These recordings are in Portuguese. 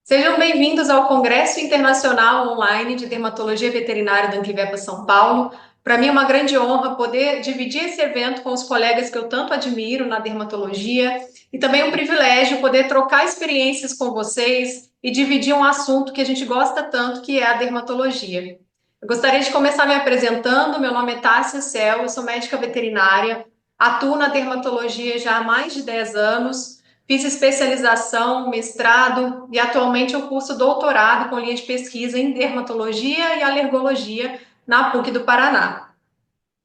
Sejam bem-vindos ao Congresso Internacional Online de Dermatologia Veterinária da Anquivepa São Paulo. Para mim é uma grande honra poder dividir esse evento com os colegas que eu tanto admiro na dermatologia e também um privilégio poder trocar experiências com vocês e dividir um assunto que a gente gosta tanto, que é a dermatologia. Eu gostaria de começar me apresentando. Meu nome é Tássia Cel, eu sou médica veterinária, atuo na dermatologia já há mais de 10 anos. Fiz especialização, mestrado e atualmente eu curso doutorado com linha de pesquisa em dermatologia e alergologia na PUC do Paraná.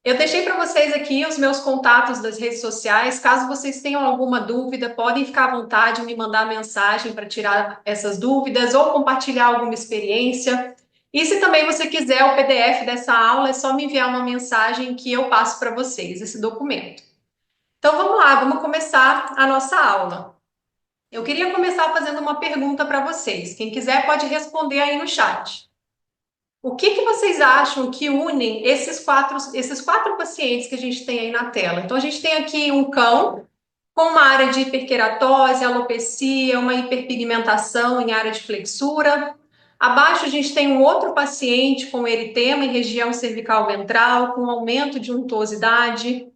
Eu deixei para vocês aqui os meus contatos das redes sociais. Caso vocês tenham alguma dúvida, podem ficar à vontade em me mandar mensagem para tirar essas dúvidas ou compartilhar alguma experiência. E se também você quiser o PDF dessa aula, é só me enviar uma mensagem que eu passo para vocês esse documento. Então vamos lá, vamos começar a nossa aula. Eu queria começar fazendo uma pergunta para vocês. Quem quiser pode responder aí no chat. O que vocês acham que unem esses quatro pacientes que a gente tem aí na tela? Então, a gente tem aqui um cão com uma área de hiperqueratose, alopecia, uma hiperpigmentação em área de flexura. Abaixo, a gente tem um outro paciente com eritema em região cervical ventral, com aumento de untuosidade.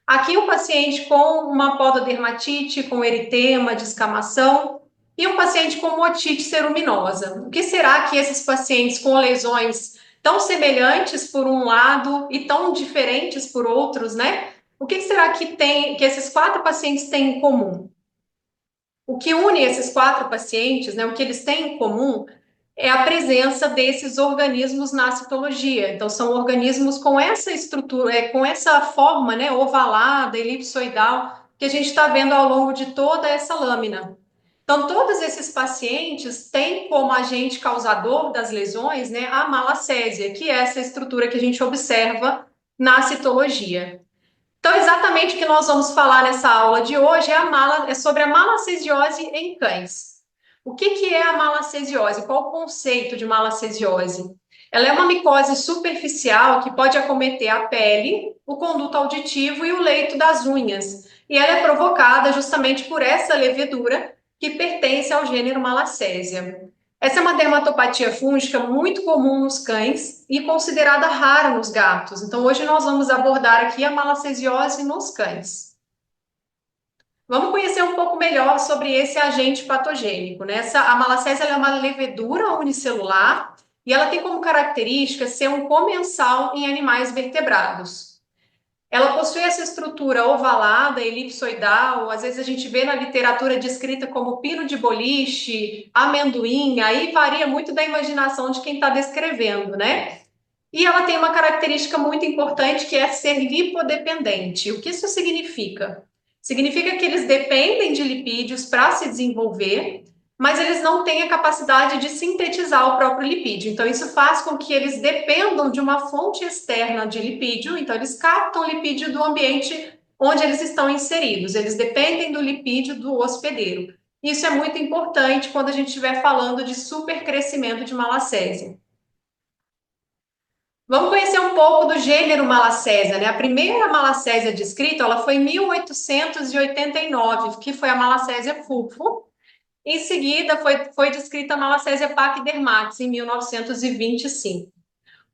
Aqui um paciente com uma pododermatite, com eritema, descamação, e um paciente com otite ceruminosa. O que será que esses pacientes com lesões tão semelhantes por um lado e tão diferentes por outros, né? O que será que esses quatro pacientes têm em comum? O que une esses quatro pacientes, né? O que eles têm em comum é a presença desses organismos na citologia. Então, são organismos com essa estrutura, com essa forma, né, ovalada, elipsoidal, que a gente está vendo ao longo de toda essa lâmina. Então, todos esses pacientes têm como agente causador das lesões, né, a malacésia, que é essa estrutura que a gente observa na citologia. Então, exatamente o que nós vamos falar nessa aula de hoje é sobre a malacesiose em cães. O que é a malacesiose? Qual o conceito de malacesiose? Ela é uma micose superficial que pode acometer a pele, o conduto auditivo e o leito das unhas. E ela é provocada justamente por essa levedura que pertence ao gênero Malassezia. Essa é uma dermatopatia fúngica muito comum nos cães e considerada rara nos gatos. Então, hoje nós vamos abordar aqui a malacesiose nos cães. Vamos conhecer um pouco melhor sobre esse agente patogênico, né? A malacésia é uma levedura unicelular e ela tem como característica ser um comensal em animais vertebrados. Ela possui essa estrutura ovalada, elipsoidal, às vezes a gente vê na literatura descrita como pino de boliche, amendoim, aí varia muito da imaginação de quem está descrevendo, né? E ela tem uma característica muito importante que é ser lipodependente. O que isso significa? Significa que eles dependem de lipídios para se desenvolver, mas eles não têm a capacidade de sintetizar o próprio lipídio. Então, isso faz com que eles dependam de uma fonte externa de lipídio. Então, eles captam lipídio do ambiente onde eles estão inseridos. Eles dependem do lipídio do hospedeiro. Isso é muito importante quando a gente estiver falando de supercrescimento de malacésia. Vamos conhecer um pouco do gênero Malacésia, né? A primeira Malacésia descrita, ela foi em 1889, que foi a Malacésia fufo. Em seguida, foi descrita a Malacésia pachydermatis, em 1925.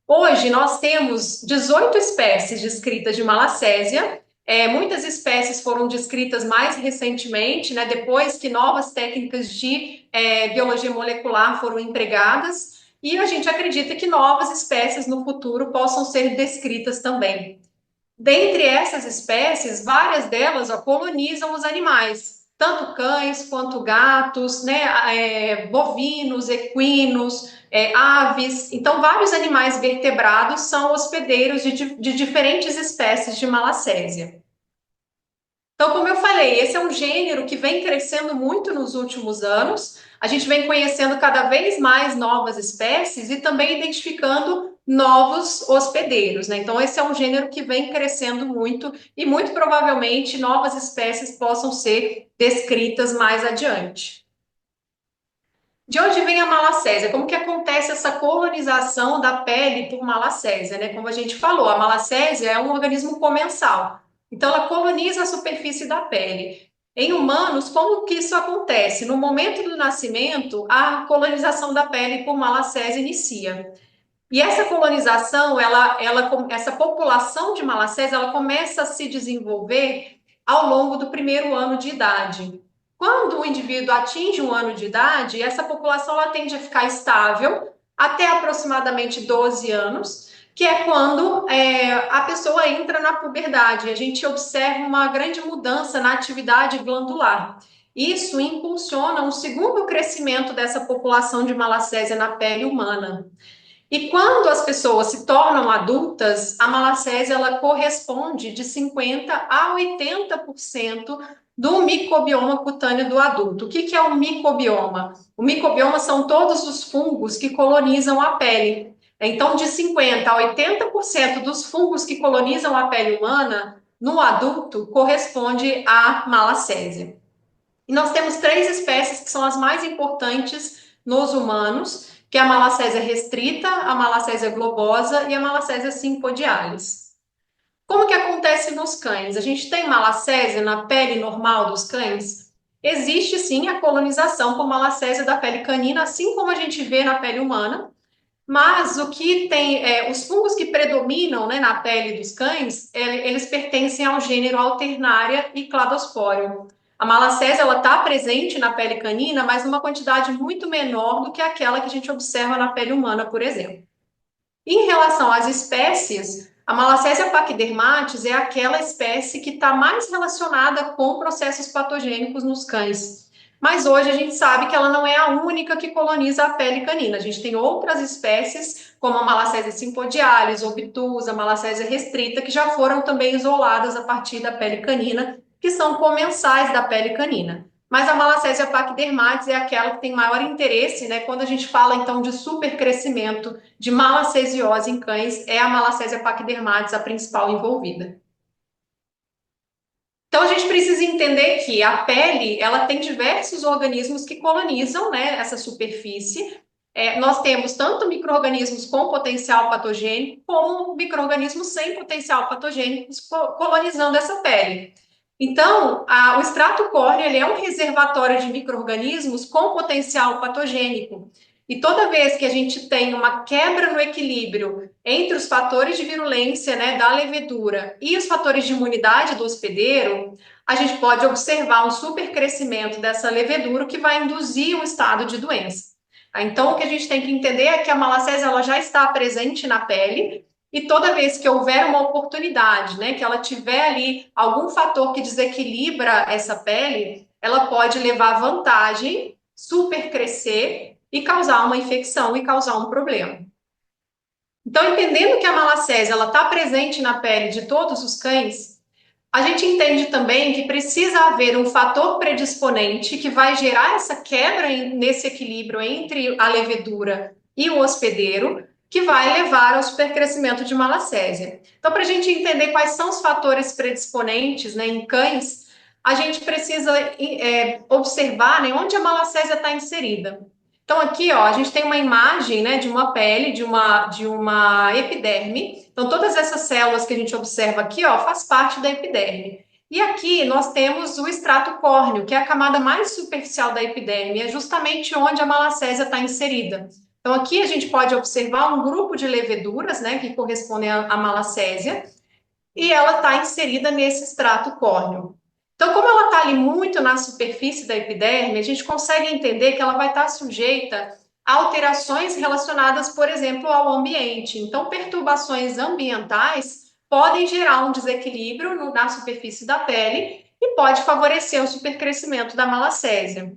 Hoje, nós temos 18 espécies descritas de Malacésia. Muitas espécies foram descritas mais recentemente, né? Depois que novas técnicas de biologia molecular foram empregadas. E a gente acredita que novas espécies no futuro possam ser descritas também. Dentre essas espécies, várias delas colonizam os animais, tanto cães quanto gatos, né, bovinos, equinos, aves. Então, vários animais vertebrados são hospedeiros de diferentes espécies de malacésia. Então, como eu falei, esse é um gênero que vem crescendo muito nos últimos anos. A gente vem conhecendo cada vez mais novas espécies e também identificando novos hospedeiros, né? Então, esse é um gênero que vem crescendo muito e muito provavelmente novas espécies possam ser descritas mais adiante. De onde vem a malacésia? Como que acontece essa colonização da pele por malacésia, né? Como a gente falou, a malacésia é um organismo comensal. Então, ela coloniza a superfície da pele. Em humanos, como que isso acontece? No momento do nascimento, a colonização da pele por Malassez inicia. E essa colonização, essa população de Malassez, ela começa a se desenvolver ao longo do primeiro ano de idade. Quando o indivíduo atinge um ano de idade, essa população ela tende a ficar estável até aproximadamente 12 anos, que é quando a pessoa entra na puberdade. A gente observa uma grande mudança na atividade glandular. Isso impulsiona um segundo crescimento dessa população de malacésia na pele humana. E quando as pessoas se tornam adultas, a malacésia ela corresponde de 50 a 80% do micobioma cutâneo do adulto. O que é o micobioma? O micobioma são todos os fungos que colonizam a pele. Então, de 50 a 80% dos fungos que colonizam a pele humana, no adulto, corresponde à malacésia. E nós temos três espécies que são as mais importantes nos humanos, que é a Malacésia restrita, a Malacésia globosa e a Malacésia sympodialis. Como que acontece nos cães? A gente tem malacésia na pele normal dos cães? Existe sim a colonização por malacésia da pele canina, assim como a gente vê na pele humana, mas o que tem, os fungos que predominam, né, na pele dos cães, eles pertencem ao gênero Alternaria e Cladosporium. A malacésia ela está presente na pele canina, mas numa quantidade muito menor do que aquela que a gente observa na pele humana, por exemplo. Em relação às espécies, a Malacésia paquidermatis é aquela espécie que está mais relacionada com processos patogênicos nos cães. Mas hoje a gente sabe que ela não é a única que coloniza a pele canina. A gente tem outras espécies, como a Malacésia sympodialis, obtusa, Malacésia restrita, que já foram também isoladas a partir da pele canina, que são comensais da pele canina. Mas a Malacésia paquidermatis é aquela que tem maior interesse, né? Quando a gente fala então de supercrescimento de malacesiose em cães, é a Malacésia paquidermatis a principal envolvida. Então a gente precisa entender que a pele, ela tem diversos organismos que colonizam, né, essa superfície. Nós temos tanto micro-organismos com potencial patogênico, como micro-organismos sem potencial patogênico colonizando essa pele. Então, o extrato córneo ele é um reservatório de micro-organismos com potencial patogênico. E toda vez que a gente tem uma quebra no equilíbrio entre os fatores de virulência, né, da levedura e os fatores de imunidade do hospedeiro, a gente pode observar um supercrescimento dessa levedura que vai induzir um estado de doença. Então, o que a gente tem que entender é que a malacésia ela já está presente na pele e toda vez que houver uma oportunidade, né, que ela tiver ali algum fator que desequilibra essa pele, ela pode levar vantagem, supercrescer e causar uma infecção e causar um problema. Então, entendendo que a malacésia ela está presente na pele de todos os cães, a gente entende também que precisa haver um fator predisponente que vai gerar essa quebra nesse equilíbrio entre a levedura e o hospedeiro, que vai levar ao supercrescimento de malacésia. Então, para a gente entender quais são os fatores predisponentes, né, em cães, a gente precisa observar, né, onde a malacésia está inserida. Então, aqui, ó, a gente tem uma imagem, né, de uma pele, de uma epiderme. Então, todas essas células que a gente observa aqui, ó, faz parte da epiderme. E aqui nós temos o extrato córneo, que é a camada mais superficial da epiderme, é justamente onde a malacésia está inserida. Então, aqui a gente pode observar um grupo de leveduras, né, que correspondem à malacésia, e ela está inserida nesse extrato córneo. Então, como ela está ali muito na superfície da epiderme, a gente consegue entender que ela vai estar sujeita a alterações relacionadas, por exemplo, ao ambiente. Então, perturbações ambientais podem gerar um desequilíbrio na superfície da pele e pode favorecer o supercrescimento da malacésia.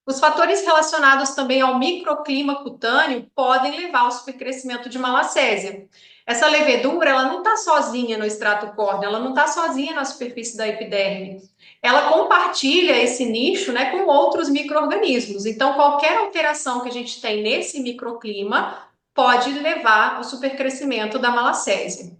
Os fatores relacionados também ao microclima cutâneo podem levar ao supercrescimento de malacésia. Essa levedura, ela não está sozinha no extrato córneo, ela não está sozinha na superfície da epiderme. Ela compartilha esse nicho, né, com outros micro-organismos. Então, qualquer alteração que a gente tem nesse microclima pode levar ao supercrescimento da malacésia.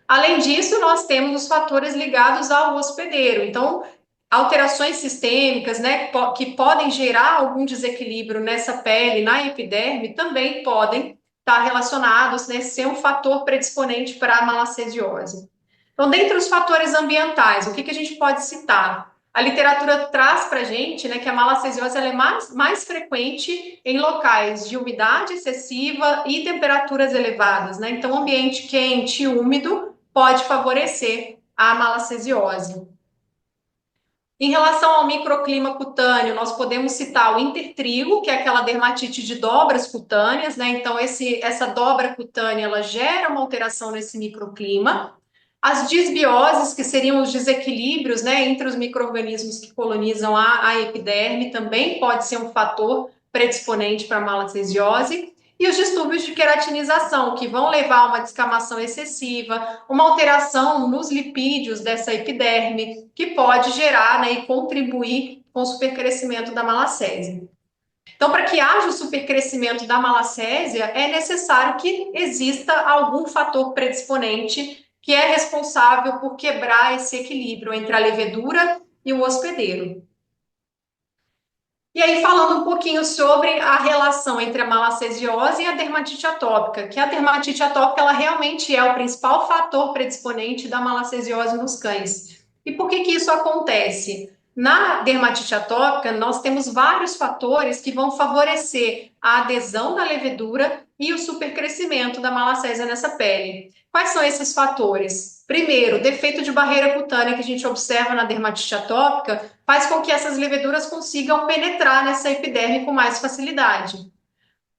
Além disso, nós temos os fatores ligados ao hospedeiro. Então, alterações sistêmicas, né, que podem gerar algum desequilíbrio nessa pele, na epiderme, também podem estar relacionados, né, ser um fator predisponente para a malacesiose. Então, dentre os fatores ambientais, o que a gente pode citar? A literatura traz para a gente, né, que a malacesiose ela é mais frequente em locais de umidade excessiva e temperaturas elevadas, né? Então, ambiente quente e úmido pode favorecer a malacesiose. Em relação ao microclima cutâneo, nós podemos citar o intertrigo, que é aquela dermatite de dobras cutâneas, né? Então, essa dobra cutânea, ela gera uma alteração nesse microclima. As disbioses, que seriam os desequilíbrios, né, entre os micro-organismos que colonizam a epiderme, também pode ser um fator predisponente para a malacesiose. E os distúrbios de queratinização, que vão levar a uma descamação excessiva, uma alteração nos lipídios dessa epiderme, que pode gerar, né, e contribuir com o supercrescimento da malacésia. Então, para que haja o supercrescimento da malacésia, é necessário que exista algum fator predisponente que é responsável por quebrar esse equilíbrio entre a levedura e o hospedeiro. E aí, falando um pouquinho sobre a relação entre a malacesiose e a dermatite atópica, que a dermatite atópica ela realmente é o principal fator predisponente da malacesiose nos cães. E por que isso acontece? Na dermatite atópica, nós temos vários fatores que vão favorecer a adesão da levedura e o supercrescimento da malacésia nessa pele. Quais são esses fatores? Primeiro, defeito de barreira cutânea que a gente observa na dermatite atópica faz com que essas leveduras consigam penetrar nessa epiderme com mais facilidade.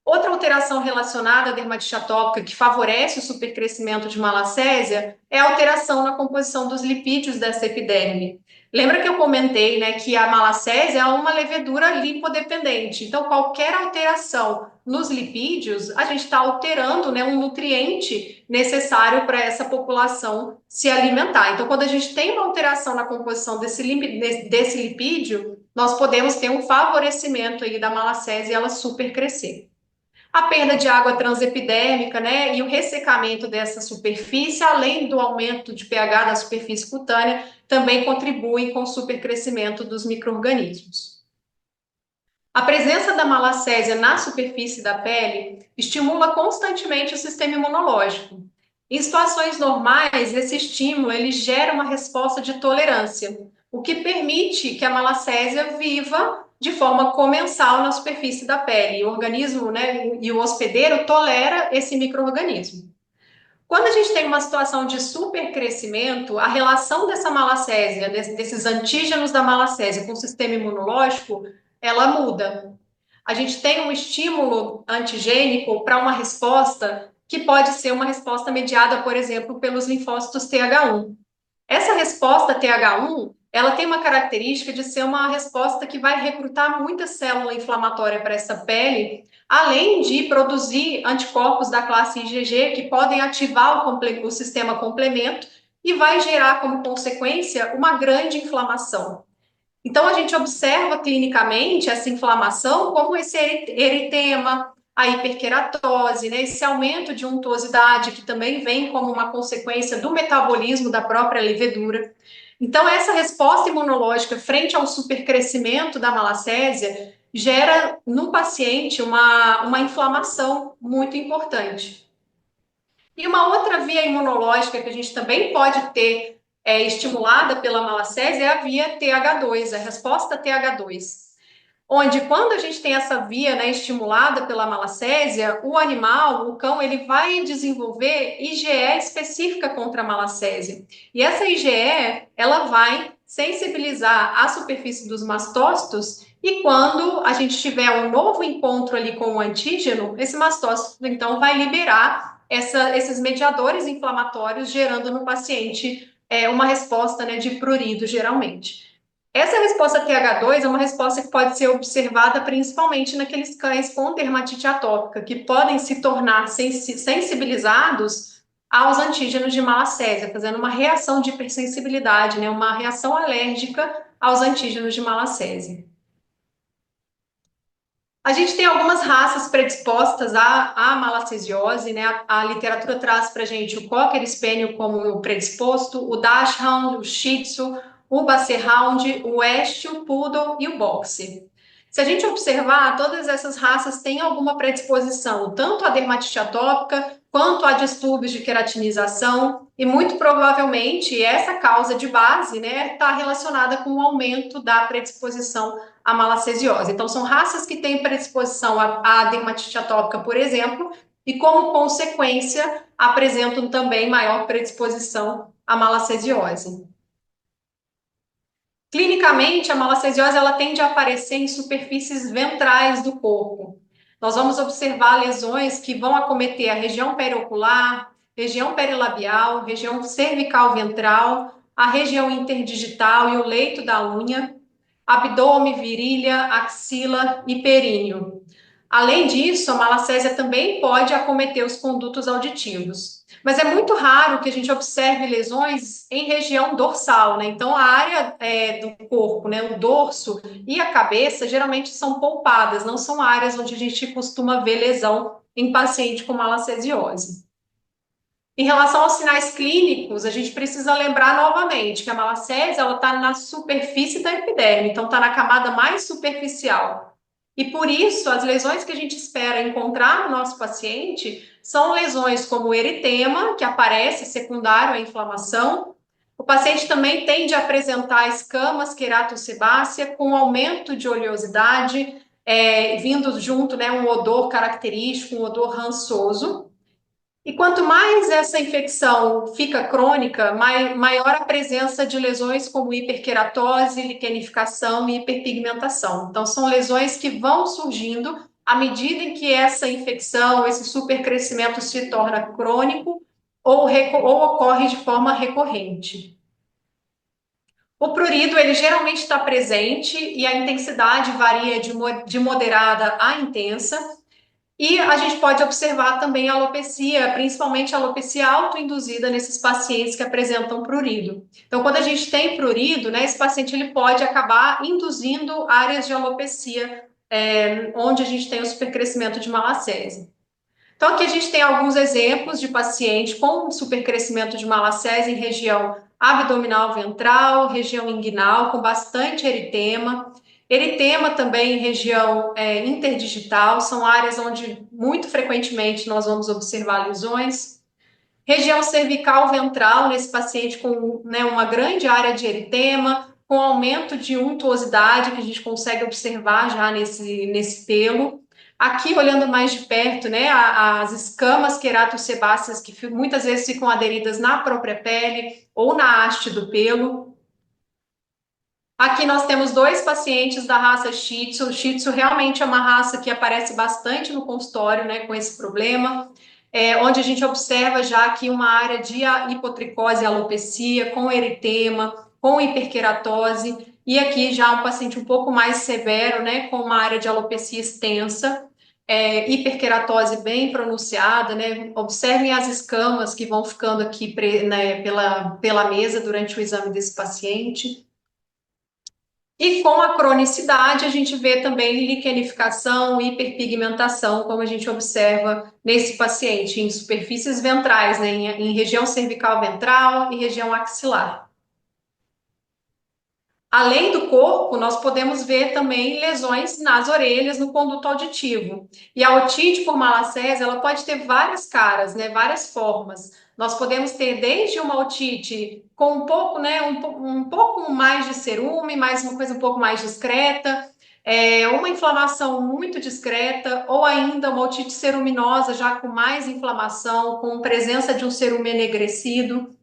Outra alteração relacionada à dermatite atópica que favorece o supercrescimento de malacésia é a alteração na composição dos lipídios dessa epiderme. Lembra que eu comentei, né, que a malacésia é uma levedura lipodependente. Então, qualquer alteração nos lipídios, a gente está alterando, né, um nutriente necessário para essa população se alimentar. Então, quando a gente tem uma alteração na composição desse lipídio, nós podemos ter um favorecimento aí da malacésia e ela supercrescer. A perda de água transepidérmica, né, e o ressecamento dessa superfície, além do aumento de pH da superfície cutânea, também contribuem com o supercrescimento dos micro-organismos. A presença da malacésia na superfície da pele estimula constantemente o sistema imunológico. Em situações normais, esse estímulo ele gera uma resposta de tolerância, o que permite que a malacésia viva de forma comensal na superfície da pele. O organismo, né, e o hospedeiro tolera esse micro-organismo. Quando a gente tem uma situação de supercrescimento, a relação dessa malacésia, desses antígenos da malacésia com o sistema imunológico, ela muda. A gente tem um estímulo antigênico para uma resposta que pode ser uma resposta mediada, por exemplo, pelos linfócitos TH1. Essa resposta TH1, ela tem uma característica de ser uma resposta que vai recrutar muita célula inflamatória para essa pele, além de produzir anticorpos da classe IgG que podem ativar o sistema complemento e vai gerar como consequência uma grande inflamação. Então a gente observa clinicamente essa inflamação como esse eritema, a hiperqueratose, né, esse aumento de untuosidade que também vem como uma consequência do metabolismo da própria levedura. Então, essa resposta imunológica frente ao supercrescimento da malacésia gera no paciente uma inflamação muito importante. E uma outra via imunológica que a gente também pode ter estimulada pela malacésia é a via TH2, a resposta TH2. Onde quando a gente tem essa via, né, estimulada pela malacésia, o animal, o cão, ele vai desenvolver IgE específica contra a malacésia. E essa IgE, ela vai sensibilizar a superfície dos mastócitos e quando a gente tiver um novo encontro ali com o antígeno, esse mastócito, então, vai liberar esses mediadores inflamatórios, gerando no paciente uma resposta, né, de prurido, geralmente. Essa resposta TH2 é uma resposta que pode ser observada principalmente naqueles cães com dermatite atópica, que podem se tornar sensibilizados aos antígenos de malacésia, fazendo uma reação de hipersensibilidade, né, uma reação alérgica aos antígenos de malacésia. A gente tem algumas raças predispostas à malacesiose, né? A literatura traz para a gente o Cocker Spaniel como o predisposto, o Dachshund, o Shih Tzu, o Basset Hound, o West, o Poodle e o Boxer. Se a gente observar, todas essas raças têm alguma predisposição, tanto à dermatite atópica quanto a distúrbios de queratinização, e muito provavelmente essa causa de base, né, está relacionada com o aumento da predisposição à malacesiose. Então, são raças que têm predisposição à dermatite atópica, por exemplo, e como consequência apresentam também maior predisposição à malacesiose. Clinicamente, a malacesiose ela tende a aparecer em superfícies ventrais do corpo. Nós vamos observar lesões que vão acometer a região periocular, região perilabial, região cervical ventral, a região interdigital e o leito da unha, abdômen, virilha, axila e períneo. Além disso, a malacésia também pode acometer os condutos auditivos. Mas é muito raro que a gente observe lesões em região dorsal, né? Então, a área do corpo, né, o dorso e a cabeça, geralmente são poupadas, não são áreas onde a gente costuma ver lesão em paciente com malacesiose. Em relação aos sinais clínicos, a gente precisa lembrar novamente que a malacésia está na superfície da epiderme, então está na camada mais superficial. E por isso, as lesões que a gente espera encontrar no nosso paciente são lesões como o eritema, que aparece secundário à inflamação. O paciente também tende a apresentar escamas queratosebácea com aumento de oleosidade, vindo junto, né, um odor característico, um odor rançoso. E quanto mais essa infecção fica crônica, maior a presença de lesões como hiperqueratose, liquenificação e hiperpigmentação. Então, são lesões que vão surgindo à medida em que essa infecção, esse supercrescimento se torna crônico ou ocorre de forma recorrente. O prurido, ele geralmente está presente e a intensidade varia de moderada a intensa. E a gente pode observar também a alopecia, principalmente a alopecia autoinduzida nesses pacientes que apresentam prurido. Então, quando a gente tem prurido, né, esse paciente ele pode acabar induzindo áreas de alopecia, onde a gente tem o supercrescimento de malacésia. Então, aqui a gente tem alguns exemplos de paciente com supercrescimento de malacésia em região abdominal ventral, região inguinal, com bastante eritema. Eritema também em região interdigital, são áreas onde muito frequentemente nós vamos observar lesões. Região cervical ventral, nesse paciente com, né, uma grande área de eritema, com aumento de untuosidade, que a gente consegue observar já nesse pelo. Aqui, olhando mais de perto, né, as escamas queratosebáceas que muitas vezes ficam aderidas na própria pele ou na haste do pelo. Aqui nós temos dois pacientes da raça Shih Tzu. O Shih Tzu realmente é uma raça que aparece bastante no consultório, né, com esse problema, onde a gente observa já aqui uma área de hipotricose e alopecia, com eritema, com hiperqueratose, e aqui já um paciente um pouco mais severo, né, com uma área de alopecia extensa, hiperqueratose bem pronunciada, né? Observem as escamas que vão ficando aqui, né, pela mesa durante o exame desse paciente. E com a cronicidade, a gente vê também liquenificação, hiperpigmentação, como a gente observa nesse paciente, em superfícies ventrais, né, em região cervical ventral e região axilar. Além do corpo, nós podemos ver também lesões nas orelhas, no conduto auditivo. E a otite por malacésia, ela pode ter várias caras, né, várias formas. Nós podemos ter desde uma otite com um pouco, né, um pouco mais de cerume, mas uma coisa um pouco mais discreta, uma inflamação muito discreta, ou ainda uma otite ceruminosa, já com mais inflamação, com presença de um cerume enegrecido,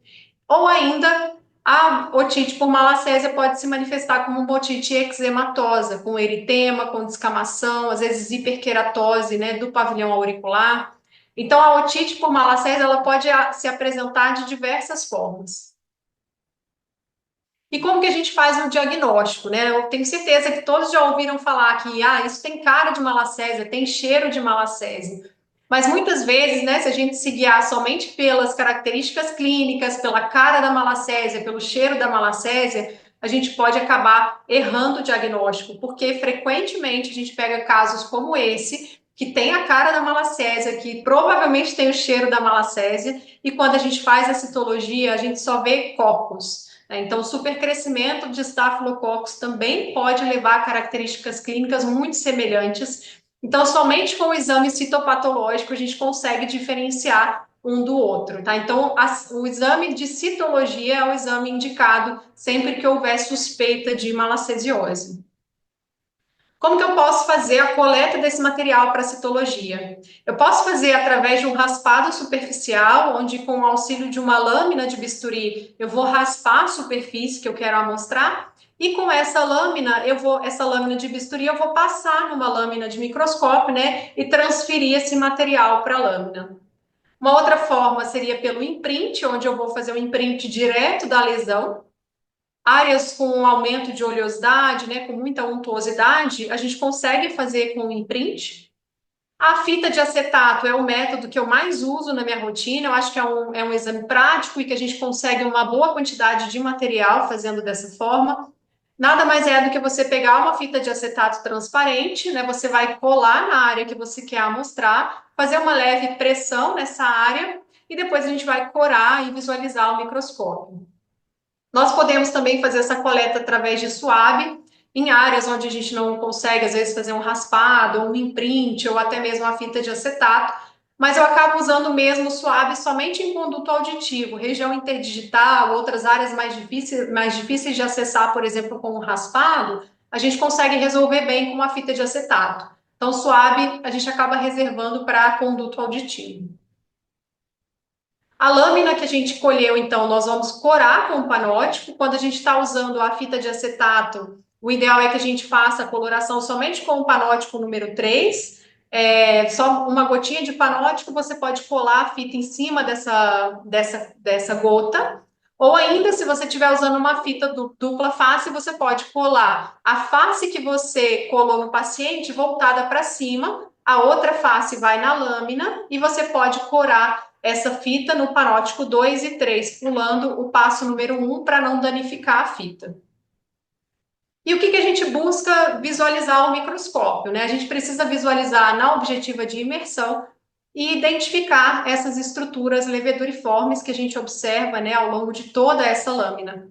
ou ainda a otite por malacésia pode se manifestar como uma otite eczematosa, com eritema, com descamação, às vezes hiperqueratose, né, do pavilhão auricular. Então, a otite por malacésia ela pode se apresentar de diversas formas. E como que a gente faz o diagnóstico, né? Eu tenho certeza que todos já ouviram falar que isso tem cara de malacésia, tem cheiro de malacésia. Mas muitas vezes, né, se a gente se guiar somente pelas características clínicas, pela cara da malacésia, pelo cheiro da malacésia, a gente pode acabar errando o diagnóstico, porque frequentemente a gente pega casos como esse, que tem a cara da malacésia, que provavelmente tem o cheiro da malacésia, e quando a gente faz a citologia, a gente só vê cocos, né? Então, o supercrescimento de estafilococcus também pode levar a características clínicas muito semelhantes. Então, somente com o exame citopatológico a gente consegue diferenciar um do outro, tá? Então, o exame de citologia é o exame indicado sempre que houver suspeita de malacesiose. Como que eu posso fazer a coleta desse material para citologia? Eu posso fazer através de um raspado superficial, onde com o auxílio de uma lâmina de bisturi, eu vou raspar a superfície que eu quero amostrar, e com essa lâmina, essa lâmina de bisturi, eu vou passar numa lâmina de microscópio, né, e transferir esse material para a lâmina. Uma outra forma seria pelo imprint, onde eu vou fazer um imprint direto da lesão. Áreas com aumento de oleosidade, né, com muita untuosidade, a gente consegue fazer com imprint. A fita de acetato é o método que eu mais uso na minha rotina. Eu acho que é um exame prático e que a gente consegue uma boa quantidade de material fazendo dessa forma. Nada mais é do que você pegar uma fita de acetato transparente, né? Você vai colar na área que você quer amostrar, fazer uma leve pressão nessa área e depois a gente vai corar e visualizar o microscópio. Nós podemos também fazer essa coleta através de suave, em áreas onde a gente não consegue, às vezes, fazer um raspado, ou um imprint, ou até mesmo a fita de acetato, mas eu acabo usando mesmo suave somente em conduto auditivo, região interdigital, outras áreas mais difíceis de acessar, por exemplo, com o raspado, a gente consegue resolver bem com uma fita de acetato. Então, suave a gente acaba reservando para conduto auditivo. A lâmina que a gente colheu, então, nós vamos corar com o panótipo. Quando a gente está usando a fita de acetato, o ideal é que a gente faça a coloração somente com o panótipo número 3. Só uma gotinha de panótipo, você pode colar a fita em cima dessa gota. Ou ainda, se você estiver usando uma fita dupla face, você pode colar a face que você colou no paciente voltada para cima, a outra face vai na lâmina e você pode corar essa fita no panótipo 2 e 3, pulando o passo número 1 para não danificar a fita. E o que a gente busca visualizar ao microscópio, né? A gente precisa visualizar na objetiva de imersão e identificar essas estruturas leveduriformes que a gente observa, né, ao longo de toda essa lâmina.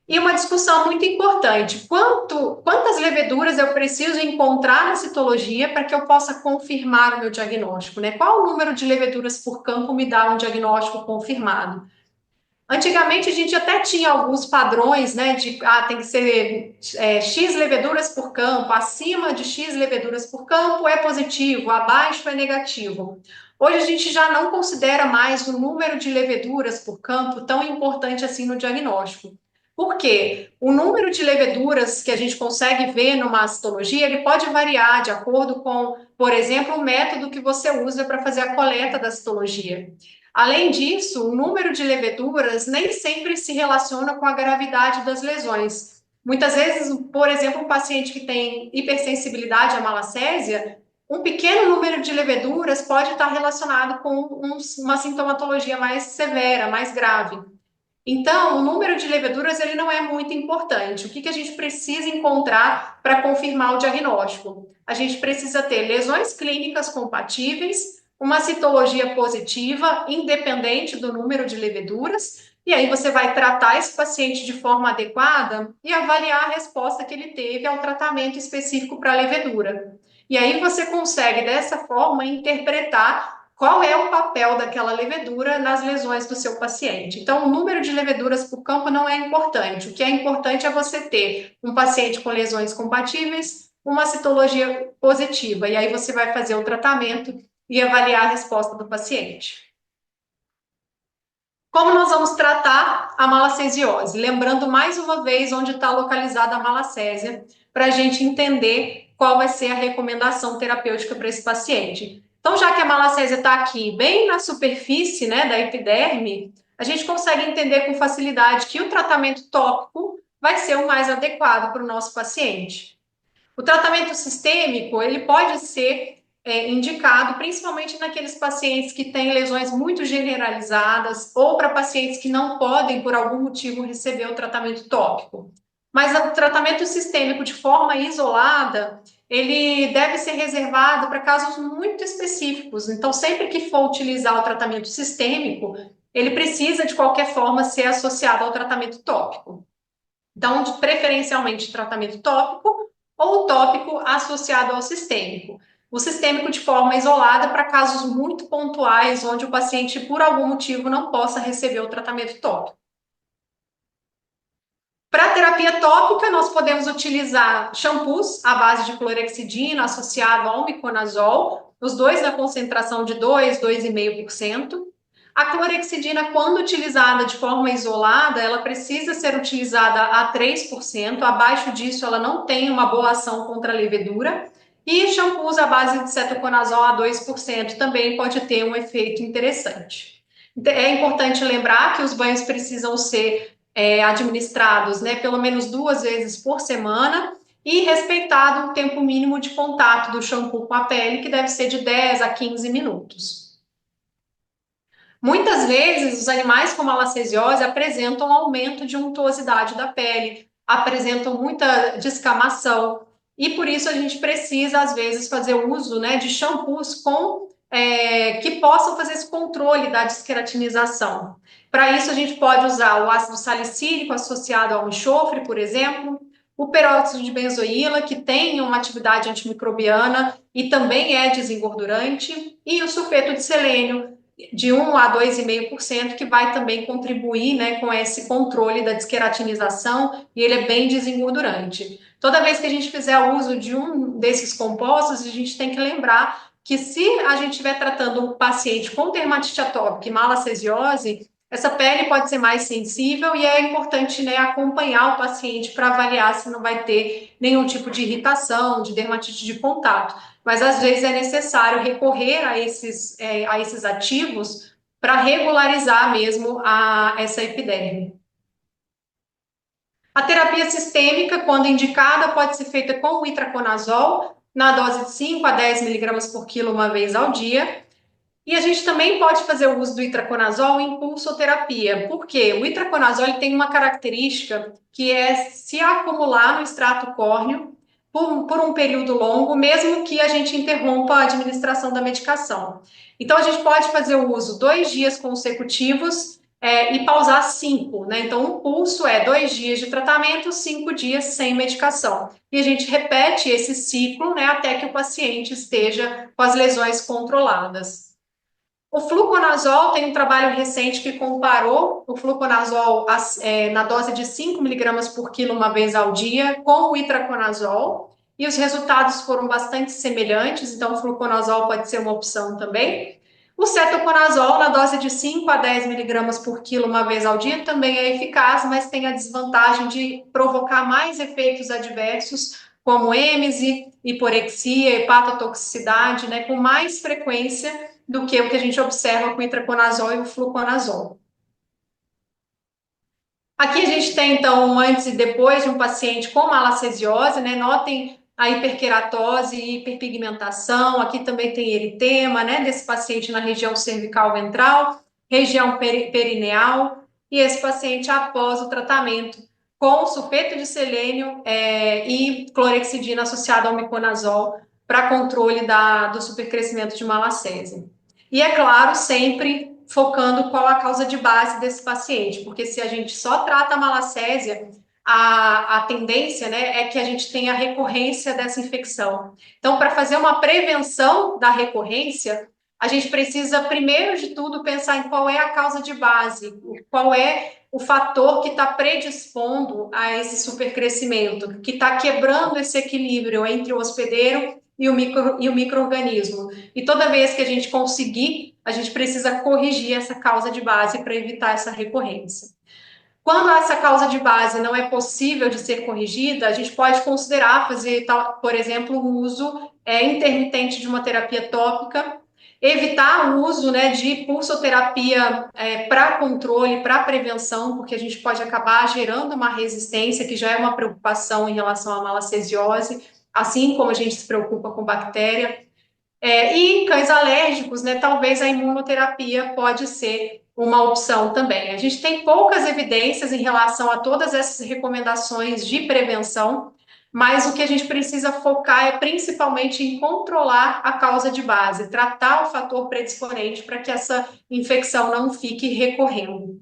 E uma discussão muito importante: quantas leveduras eu preciso encontrar na citologia para que eu possa confirmar o meu diagnóstico, né? Qual o número de leveduras por campo me dá um diagnóstico confirmado? Antigamente a gente até tinha alguns padrões, né? Tem que ser X leveduras por campo, acima de X leveduras por campo é positivo, abaixo é negativo. Hoje a gente já não considera mais o número de leveduras por campo tão importante assim no diagnóstico. Por quê? O número de leveduras que a gente consegue ver numa citologia, ele pode variar de acordo com, por exemplo, o método que você usa para fazer a coleta da citologia. Além disso, o número de leveduras nem sempre se relaciona com a gravidade das lesões. Muitas vezes, por exemplo, um paciente que tem hipersensibilidade à malacésia, um pequeno número de leveduras pode estar relacionado com uma sintomatologia mais severa, mais grave. Então, o número de leveduras ele não é muito importante. O que a gente precisa encontrar para confirmar o diagnóstico? A gente precisa ter lesões clínicas compatíveis, uma citologia positiva, independente do número de leveduras, e aí você vai tratar esse paciente de forma adequada e avaliar a resposta que ele teve ao tratamento específico para a levedura. E aí você consegue, dessa forma, interpretar qual é o papel daquela levedura nas lesões do seu paciente. Então, o número de leveduras por campo não é importante. O que é importante é você ter um paciente com lesões compatíveis, uma citologia positiva, e aí você vai fazer o tratamento e avaliar a resposta do paciente. Como nós vamos tratar a malacesiose? Lembrando mais uma vez onde está localizada a malacésia, para a gente entender qual vai ser a recomendação terapêutica para esse paciente. Então, já que a malacésia está aqui, bem na superfície, né, da epiderme, a gente consegue entender com facilidade que o tratamento tópico vai ser o mais adequado para o nosso paciente. O tratamento sistêmico, ele pode ser indicado principalmente naqueles pacientes que têm lesões muito generalizadas ou para pacientes que não podem, por algum motivo, receber o tratamento tópico. Mas o tratamento sistêmico de forma isolada, ele deve ser reservado para casos muito específicos. Então, sempre que for utilizar o tratamento sistêmico, ele precisa, de qualquer forma, ser associado ao tratamento tópico. Então, preferencialmente, tratamento tópico ou tópico associado ao sistêmico. o sistêmico de forma isolada para casos muito pontuais, onde o paciente, por algum motivo, não possa receber o tratamento tópico. Para terapia tópica, nós podemos utilizar shampoos à base de clorexidina associado ao miconazol, os dois na concentração de 2,5%. A clorexidina, quando utilizada de forma isolada, ela precisa ser utilizada a 3%, abaixo disso ela não tem uma boa ação contra a levedura. E shampoos à base de cetoconazol a 2% também pode ter um efeito interessante. É importante lembrar que os banhos precisam ser administrados, né, pelo menos 2 vezes por semana e respeitado o tempo mínimo de contato do shampoo com a pele, que deve ser de 10 a 15 minutos. Muitas vezes, os animais com malacesiose apresentam aumento de untuosidade da pele, apresentam muita descamação, e por isso a gente precisa, às vezes, fazer uso, né, de shampoos que possam fazer esse controle da desqueratinização. Para isso, a gente pode usar o ácido salicílico associado ao enxofre, por exemplo, o peróxido de benzoíla, que tem uma atividade antimicrobiana e também é desengordurante, e o sulfeto de selênio, de 1 a 2,5%, que vai também contribuir, né, com esse controle da desqueratinização, e ele é bem desengordurante. Toda vez que a gente fizer uso de um desses compostos, a gente tem que lembrar que se a gente estiver tratando um paciente com dermatite atópica e malacesiose, essa pele pode ser mais sensível e é importante, né, acompanhar o paciente para avaliar se não vai ter nenhum tipo de irritação, de dermatite de contato. Mas às vezes é necessário recorrer a esses ativos para regularizar mesmo essa epiderme. A terapia sistêmica, quando indicada, pode ser feita com o itraconazol, na dose de 5 a 10 miligramas por quilo uma vez ao dia. E a gente também pode fazer o uso do itraconazol em pulsoterapia, porque o itraconazol ele tem uma característica que é se acumular no extrato córneo por um período longo, mesmo que a gente interrompa a administração da medicação. Então, a gente pode fazer o uso 2 dias consecutivos e pausar 5, né? Então, o pulso é 2 dias de tratamento, 5 dias sem medicação. E a gente repete esse ciclo, né, até que o paciente esteja com as lesões controladas. O fluconazol tem um trabalho recente que comparou o fluconazol na dose de 5 miligramas por quilo uma vez ao dia com o itraconazol, e os resultados foram bastante semelhantes, então o fluconazol pode ser uma opção também. O cetoconazol, na dose de 5 a 10 miligramas por quilo uma vez ao dia, também é eficaz, mas tem a desvantagem de provocar mais efeitos adversos, como êmese, hiporexia, hepatotoxicidade, né, com mais frequência do que o que a gente observa com o itraconazol e o fluconazol. Aqui a gente tem, então, um antes e depois de um paciente com malacesiose, né? Notem a hiperqueratose e hiperpigmentação. Aqui também tem eritema, né? Desse paciente na região cervical ventral, região perineal, e esse paciente após o tratamento com sulfeto de selênio e clorexidina associada ao miconazol para controle do supercrescimento de malacésia. E é claro, sempre focando qual a causa de base desse paciente, porque se a gente só trata a malacésia, a tendência, né, é que a gente tenha recorrência dessa infecção. Então, para fazer uma prevenção da recorrência, a gente precisa, primeiro de tudo, pensar em qual é a causa de base, qual é o fator que está predispondo a esse supercrescimento, que está quebrando esse equilíbrio entre o hospedeiro e o micro-organismo. E toda vez que a gente conseguir, a gente precisa corrigir essa causa de base para evitar essa recorrência. Quando essa causa de base não é possível de ser corrigida, a gente pode considerar fazer, por exemplo, o uso intermitente de uma terapia tópica, evitar o uso, né, de pulsoterapia para controle, para prevenção, porque a gente pode acabar gerando uma resistência, que já é uma preocupação em relação à malacesiose, assim como a gente se preocupa com bactéria. E em cães alérgicos, né, talvez a imunoterapia pode ser uma opção também. A gente tem poucas evidências em relação a todas essas recomendações de prevenção, mas o que a gente precisa focar é principalmente em controlar a causa de base, tratar o fator predisponente para que essa infecção não fique recorrendo.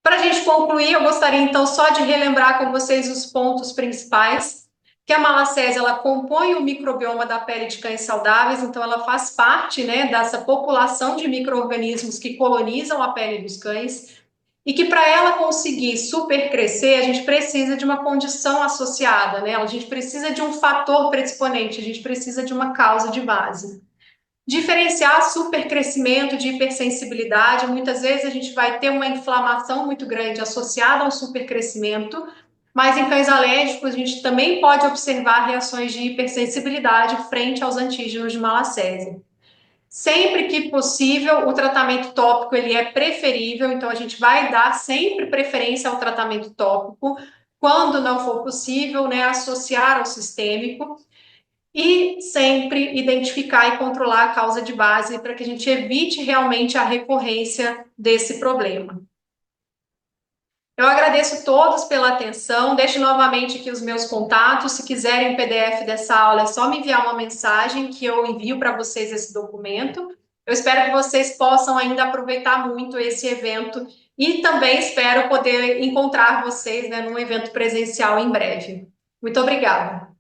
Para a gente concluir, eu gostaria então só de relembrar com vocês os pontos principais. que a malacésia ela compõe o microbioma da pele de cães saudáveis, então ela faz parte, né, dessa população de micro-organismos que colonizam a pele dos cães, e que para ela conseguir super crescer, a gente precisa de uma condição associada, né? A gente precisa de um fator predisponente, a gente precisa de uma causa de base. Diferenciar supercrescimento de hipersensibilidade, muitas vezes a gente vai ter uma inflamação muito grande associada ao supercrescimento, mas em cães alérgicos a gente também pode observar reações de hipersensibilidade frente aos antígenos de malacésia. Sempre que possível, o tratamento tópico ele é preferível, então a gente vai dar sempre preferência ao tratamento tópico, quando não for possível, né, associar ao sistêmico e sempre identificar e controlar a causa de base para que a gente evite realmente a recorrência desse problema. Eu agradeço todos pela atenção, deixo novamente aqui os meus contatos, se quiserem o PDF dessa aula é só me enviar uma mensagem que eu envio para vocês esse documento. Eu espero que vocês possam ainda aproveitar muito esse evento e também espero poder encontrar vocês, né, num evento presencial em breve. Muito obrigada.